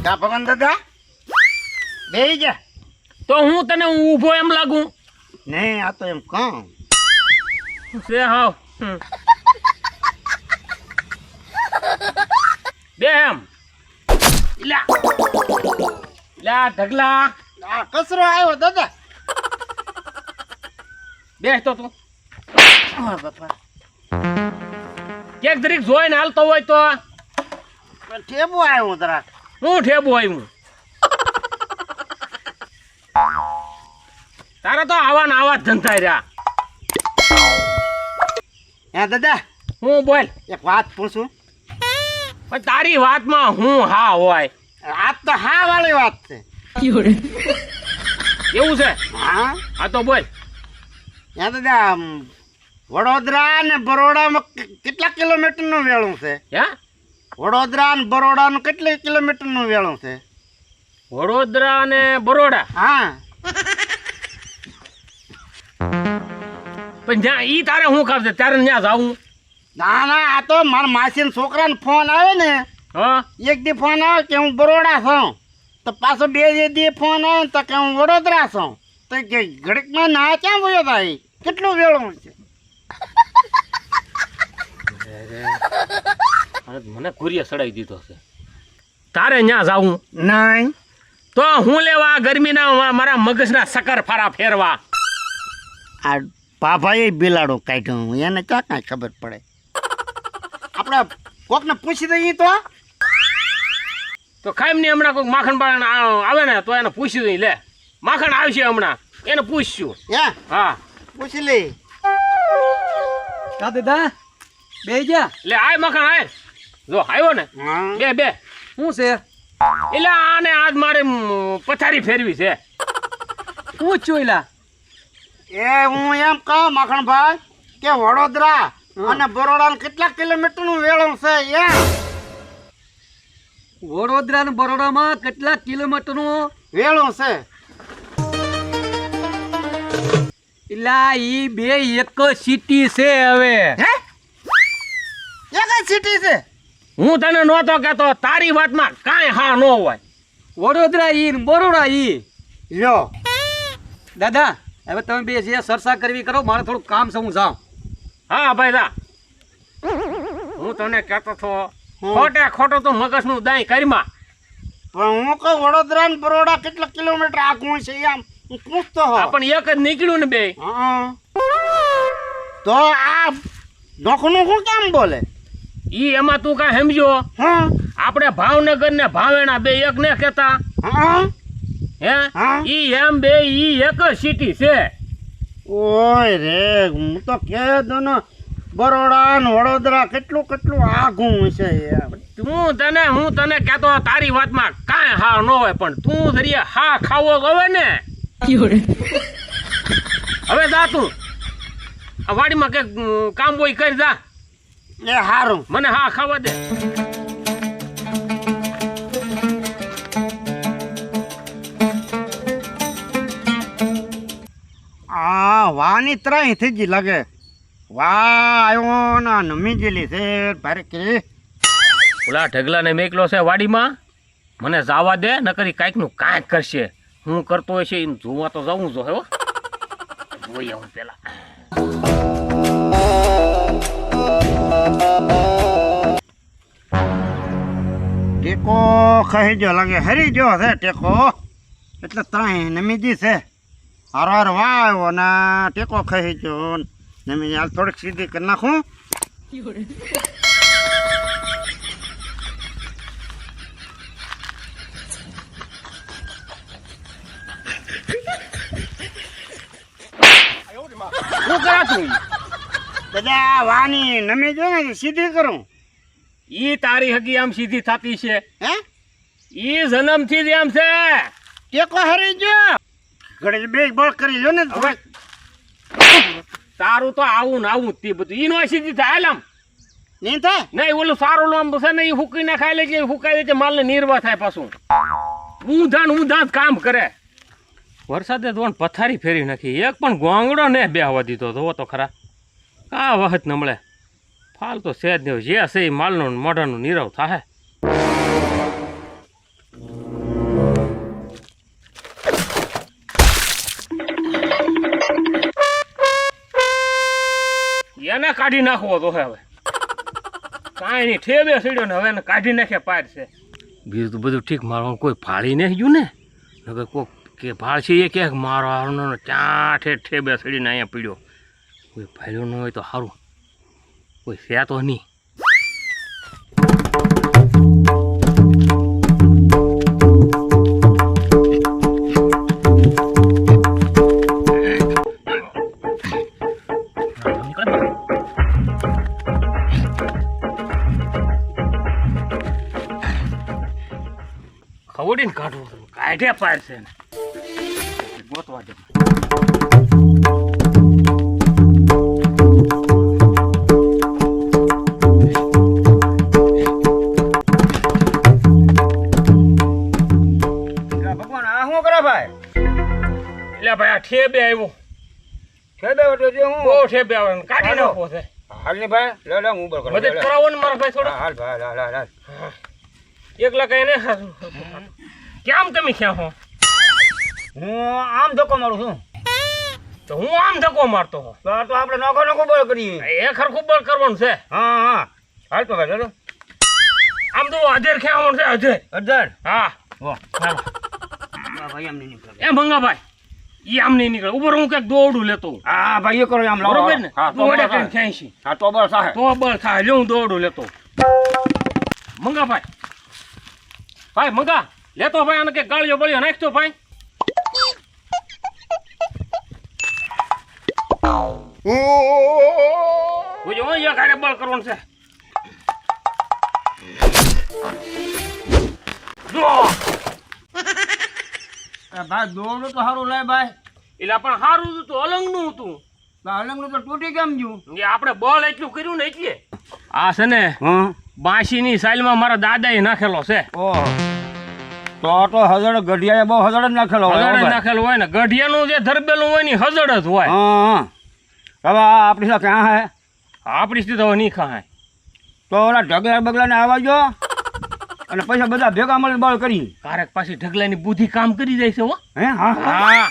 કા પવન દાદા બેહી જા. તો હું તને ઊભો એમ લાગુ? નહીં આ તો એમ કહું છે હાવ. બે એમ લા લા ઢગલા આ કચરો આવ્યો દાદા. બેસ તો તું હા બાપા કેક દરેક જોઈને હાલતો હોય તો પણ ઠેબુ આવ્યો જરાક. હું ઠેબુ આવ્યું તારા તો આવા ને આવા જ ધંધા રહ્યા. હે દાદા હું બોલ એક વાત પૂછું? પણ તારી વાતમાં હું હા હોય આ તો હા વાળી વાત છે. એવું છે? હા હા તો બોલ. હે દાદા વડોદરા ને બરોડામાં કેટલા કિલોમીટરનું વેળું છે? હે વડોદરા ને બરોડાનું કેટલા કિલોમીટરનું વેળું છે? વડોદરા અને બરોડા હા પણ જ્યાં ઈ તારે હું કામ છે ત્યારે ત્યાં જાવું? ના ના આ તો મારા માસીના છોકરાનો ફોન આવે ને હા એક દી ફોન આવે કે હું બરોડા છું તો પાછો બે દી ફોન આવે તો કે હું વડોદરા છું તો કે ઘડીકમાં ના ક્યાં બોલ્યો ભાઈ કેટલું વેળું છે? મને કુરિયા સડાઈ દીધો છે. તારે ત્યાં જાવું? નહીં તો હું લેવા ગરમીના મારા મગજના સકર ફારા ફેરવા? આ પાભાએ બિલાડો કાઢ્યો એને ક્યાં કાંઈ ખબર પડે? આપણે કોકને પૂછી દઈએ તો ખાઈમ ને હમણાં કોઈ માખણ બાળણ આવે ને તો એને પૂછી દઈ. લે માખણ આવશે હમણાં એને પૂછશું. હે હા પૂછી લઈ. કા દાદા બે જા લે આય માખણ આય. જો આવ્યો ને હા બે બે શું છે? એટલે આને આજ મારે પથારી ફેરવી છે. શું ચોયલા? એ હું એમ કહું માખણભાઈ કે વડોદરા અને બરોડા કેટલા કિલોમીટરનું વેળું છે? વડોદરા ને બરોડામાં કેટલા કિલોમીટરનું વેળું છે? એલા ઈ બે એક સિટી છે. હવે હે એક જ સિટી છે? હું તને નહોતો કહેતો તારી વાતમાં કાંઈ હા ન હોય. વડોદરા ઈ ને બરોડા ઈ. લ્યો દાદા હવે તમે બે જે ચર્ચા કરવી કરો, મારે થોડું કામ છે, હું જાઉં. હા ભાઈ દા હું તને કહેતો છો ખોટે ખોટો તો મગજનું દાય કરીમાં. પણ હું કહું વડોદરા ને બરોડા કેટલા કિલોમીટર આગું છે એમ હું પૂછતો હો. પણ એક જ નીકળ્યું ને બે. હા તો આ નોખનું શું કેમ બોલે? ઈ એમાં તું કાંઈ સમજો? હા આપણે ભાવનગર ને ભાવેણા બે એક ને કહેતા? હા હે હા. ઈ એમ બે ઈ એક જ સિટી છે. ઓય રે હું તો કે દો ને બરોડા ને વડોદરા કેટલું કેટલું આગું છે એમ. હું તને કહેતો તારી વાતમાં કાંઈ હા ન હોય પણ તું જરીએ હા ખાવો ગવે ને. હવે જા તું આ વાડીમાં કે કામ બોય કરી જા. એ હારું મને હા ખાવા દે. આ વાની ત્રાહી થઈ ગઈ લાગે. વાહ આવ્યો ને નમી ગયેલી છે ભારે કે. ઓલા ઢગલાને મેકલો છે વાડીમાં, મને જવા દે નકરી કાંઈક નું કાંઈક કરશે. હું કરતો હોય છે એને જોવા તો જવું જો. હો જોઈ આવું પેલા. ટેકો ખાઈ ગયો લાગે, હરી ગયો છે ટેકો એટલે ત્રાહી નમી ગઈ છે. હારો હાર વાહ આવ્યો ને ટેકો ખાઈ ગયો નમી. હાલ થોડીક સીધી કરી નાખું. શું કરાતું? બધા વાની નમી જાય ને સીધી કરું. ઈ તારી હગી આમ સીધી થતી છે? હે ઈ જન્મથી જ એમ છે. ટેકો હરી ગયો ઘડી બે બળ કરી લો ને. હવે તારું તો આવું ને આવું જ તે બધું ઈ નો સીધી થાય. આમ નહીં થાય નહીં ઓલું સારું લાંબુ છે ને એ હુકીને ખાઈ લે છે, હુકાઈ લે છે, માલને નિર્વાહ થાય પાછું. ઊંધા જ કામ કરે. વરસાદે તો પથારી ફેરી નાખી, એક પણ ગોંગડો ને બેહવા દીધો. જોવો તો ખરા કા વખત નમળે. ફાલ તો છે જ નહીં, જે છે એ માલનો મોઢાનું નીરવ થાય. એને કાઢી નાખવો તો હવે કાંઈ નહીં ઠેબે સીડ્યો ને હવે એને કાઢી નાખે પાર છે બીજું તો બધું ઠીક મારવાનું કોઈ ફાળી નહીં ગયું ને હવે કોક કે ભાળ છે એ ક્યાંક મારવાનો ત્યાં ઠેબે સીડીને અહીંયા પીડ્યો કોઈ ફાળ્યો ન હોય તો સારું કોઈ છે તો નહીં ખવડીને કાઢવું હતું કાઢ્યા પાર છે ને ગોતવા દે ભગવાન આ શું કરે ભાઈ? એટલે ભાઈ આ ઠેબે આવ્યો ઠેબે એટલે જે હું બહુ ઠેબે આવે ને કાઢી નાખવો છે હાલ ની ભાઈ લે લે હું બળ મદદ કરાવો ને મારા ભાઈ થોડો હાલ ભાઈ હાલ હાલ એકલા કઈ ને કેમ તમે ક્યાં હો હું આમ ધક્કો મારું છું તો હું આમ ધક્કો મારતો હો તો આપણે નોખો બળ કરીએ એ ખરખું બળ કરવાનું છે હા હા હાલ તો ભાઈ ચાલો આમ તો અધેર ખેવાનું છે અધેર અઢાર હા વાહ ચાલો ભાઈ એમ નહીં નીકળે એ મંગાભાઈ ઈ આમ નહીં નીકળે ઉપર હું ક્યાંક દોડું લેતો હોઉં. હા ભાઈ એ કરો આમ લાવો બરોબર ને હા તો દોડે બળ કઈ ખેંચી હા તો બળ સાહેબ તો બળ થાય લે હું દોડું લેતો મંગાભાઈ ભાઈ મંગા લેતો ભાઈ આને કે ગાળિયો બળિયો નાખતો ભાઈ বুঝો અહીંયા કારે બળ કરવાનું છે જો ભાઈ દોડો તો સારું લાય ભાઈ એટલે પણ સારું હતું તો અલંગનું હતું અલંગનું તો તૂટી કેમ ગયું એ આપણે બળ એટલું કર્યું ને એટલે આ છે ને હા બાંશીની સાઈલમાં મારા દાદાએ નાખેલો છે ઓહ તો હજડ ગઢિયાએ બહુ હજડ જ નાખેલો હોય હજડ નાખેલું હોય ને ગઢિયાનું જે ધરબેલું હોય ને હજડ જ હોય હા હવે આપણી સાથે ક્યાં હે આપણી સ્થિતિ હવે નહીં ખાય તો ઓલા ઢગલા બગલાને આવજો અને પૈસા બધા ભેગા મળીને બળ કરી કારક પાછી ઢગલાની બુદ્ધિ કામ કરી જાય છે હો હે હા હા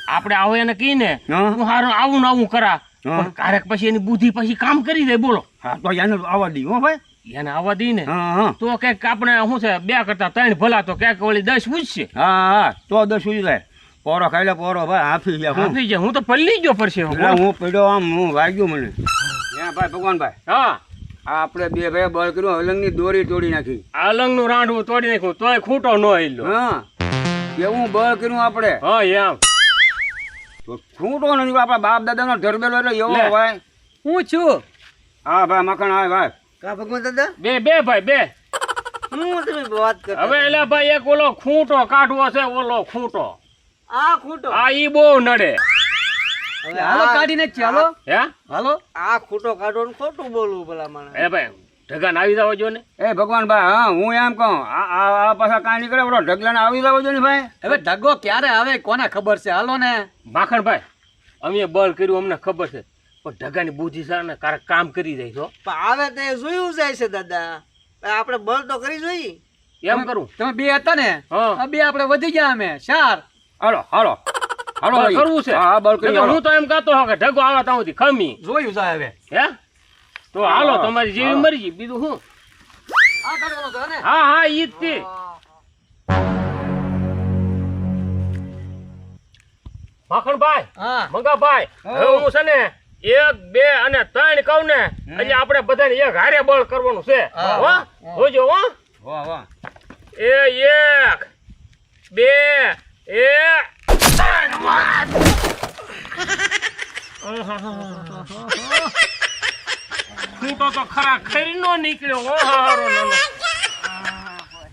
આપણે આવો એને કહીને હા. હું હારું આવું ને આવું કરા હા. પણ કારક પછી એની બુદ્ધિ પછી કામ કરી દે બોલો હા તો એને આવવા દી હો ભાઈ એને આવવા દઈ ને હા હા તો કંઈક આપણે શું છે 2 કરતા 3 ભલા તો ક્યાંક ઓલી 10 પૂછશે હા હા તો 10 સુધી જાય પોરો ખાઈ લે પોરો ભાઈ હાફી ગયા હું હાફી જાય હું તો પલ્લી ગયો પડશે એટલે હું પડ્યો આમ હું વાગ્યું મને હે ભાઈ ભગવાનભાઈ હા આપણે બે ભાઈ બળ કર્યું અલંગની દોરી તોડી નાખી અલંગનું રાંડવું તોડી નાખ્યું તોય ખૂટો ન હિલ્યો હા કેવું બળ કર્યું આપણે હા એમ તો છૂટો નથી આપણા બાપ દાદાનો ધરબેલો એટલે એવો લે. ભાઈ હું છું હા ભાઈ મખણ આવે ભાઈ કા ભગવાન દાદા બે ભાઈ બે હું તમે વાત કરતા હવે એટલે ભાઈ એક ઓલો ખૂંટો કાઢવો છે ઓલો ખૂંટો આ ખોટો આ ઈ બહુ નડે હવે હાલો કાઢીને જ ચાલો હે હાલો આ ખોટો કાઢો ને ખોટું બોલવું ભલા માણસ એ ભાઈ ઢગાને આવી જાવ જો ને એ ભગવાનભાઈ હા હું એમ કહું આ પાછા કાંઈ નીકળે બોલો ઢગલાને આવી જાવ છો ને ભાઈ હવે ઢગો ક્યારે આવે કોને ખબર છે હાલો ને માખણભાઈ અમે બળ કર્યું અમને ખબર છે પણ ઢગાની બુદ્ધિ છે ને કારક કામ કરી જાય છો પણ આવે તે જોયું જાય છે દાદા આપણે બળ તો કરી જોઈએ એમ કરું તમે બે હતા ને હા. આ બે આપણે વધી ગયા અમે 4 હાલો હાલો હાલો બળ ભાઈ. કરવું છે હા બળ કરી નહીંતર હાલો. હું તો એમ કહેતો હો કે ઢગો આવે ત્યાં સુધી ખમી જોયું જાય હવે હે તો હાલો હા. તમારી જેવી હા. મરજી બીજું શું આ કાઢવાનો છે ને હા હા ઈ જ તે માખણભાઈ હા મંગાભાઈ હવે હું છે ને 1 2 અને 3 કહું ને એટલે આપણે બધાને એક હારે બળ કરવાનું છે હા. હો જોજો હો વાહ વાહ એ 1 2 ખૂટો તો ખરા ખરી નો નીકળ્યો હો હારો નાનો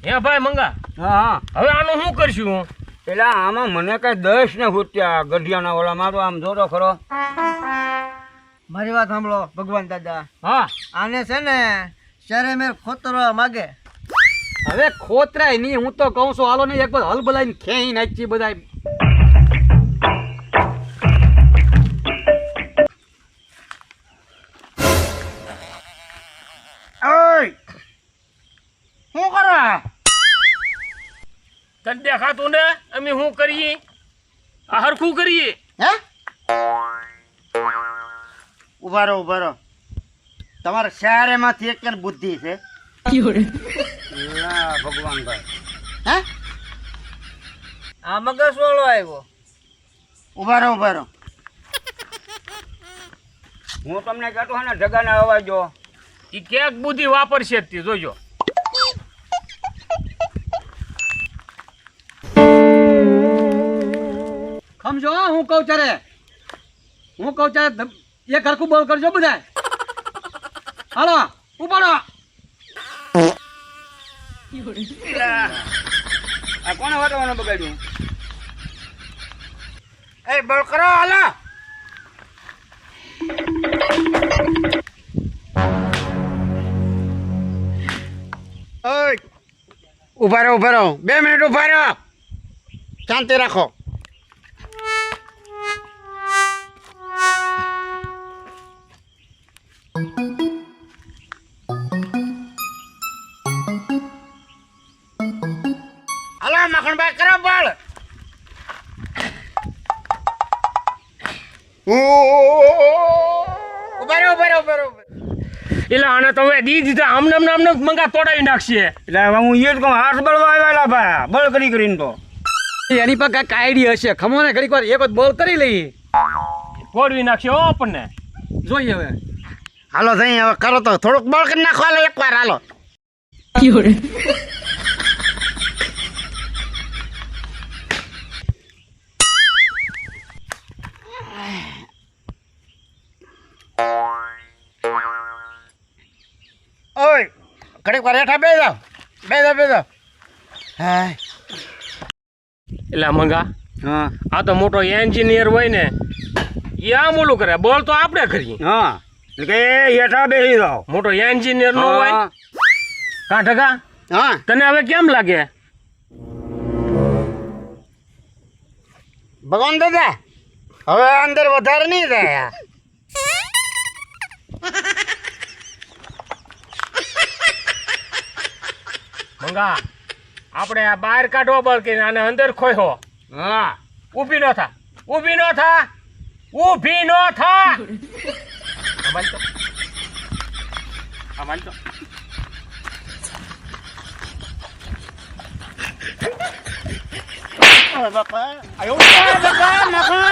હે ભાઈ મંગા હા હા હવે આનું શું કરશું પેલા આમાં મને કઈ 10 ને ફૂટ્યા ગઢિયાના ઓલામાં તો આમ જોતો ખરો મારી વાત સાંભળો ભગવાન દાદા હા આને છે ને શરે મેર ખોતરવા માગે હવે ખોતરાય નહીં હું તો કહું છું હાલો ને એક બાર હલ બલાઈને ખેઈ નાખી બધા ઓય શું કરો તને દેખાતું ને અમે શું કરીએ આ હરખું કરીએ હે ઉભા રહો તમારા શહેરેમાંથી એક બુદ્ધિ છે ના ભગવાન ભાઈ હે આ મગજ વાળો આવ્યો. ઉભા રહો ઉભા રહો. હું તમને કહેતો હા ને જગાના અવાજ જો એ ક્યાંક બુદ્ધિ વાપરશે જ તે જોજો. સમજો હો, હું કહું ત્યારે એક હરખું બોલ કરજો બધા. હાલો ઉપાડો. આ કોને વાટવાનું બગાડ્યું? એ બોલ કરો હાલો. ઓય ઉભા રહો 2 મિનિટ ઉભા રહો. શાંતિ રાખો. હાલો મખણભાઈ કરો બોલ. ઉભા રહો. એટલે આને તમે દી દીધા આમને મંગા તોડાવી નાખશે. એટલે હવે હું એ જ કહું, હાથ બળવા આવેલા ભાઈ, બળ કરીને તો એની પર કાંઈક આઈડિયા હશે. ખમો ને ઘડીક વાર એક જ બોલ કરી લઈએ, તોડવી નાખશે હો આપણને. જોઈએ હવે. હાલો જઈ હવે કરો તો થોડુંક બળ કરી નાખો. હાલો એકવાર હાલો. ઓય ઘડીક વાર હેઠા બે જાઓ. હા એટલે મંગા હા આ તો મોટો એન્જિનિયર હોય ને એ આમ ઓલું કરે, બોલ તો આપણે કરીએ. હા એટલે કે હેઠા બેસી જાઓ. મોટો એન્જિનિયર નો હોય કાં ઠગા? હા તને હવે કેમ લાગે? ભગવાન દાદા હવે અંદર વધારે નહીં જાય. મંગા આપણે આ બહાર કાઢવો બળ કે આને અંદર ખોયો. હા ઊભી નો થા. અમાલ તો બાપા આયો બાપા મખણ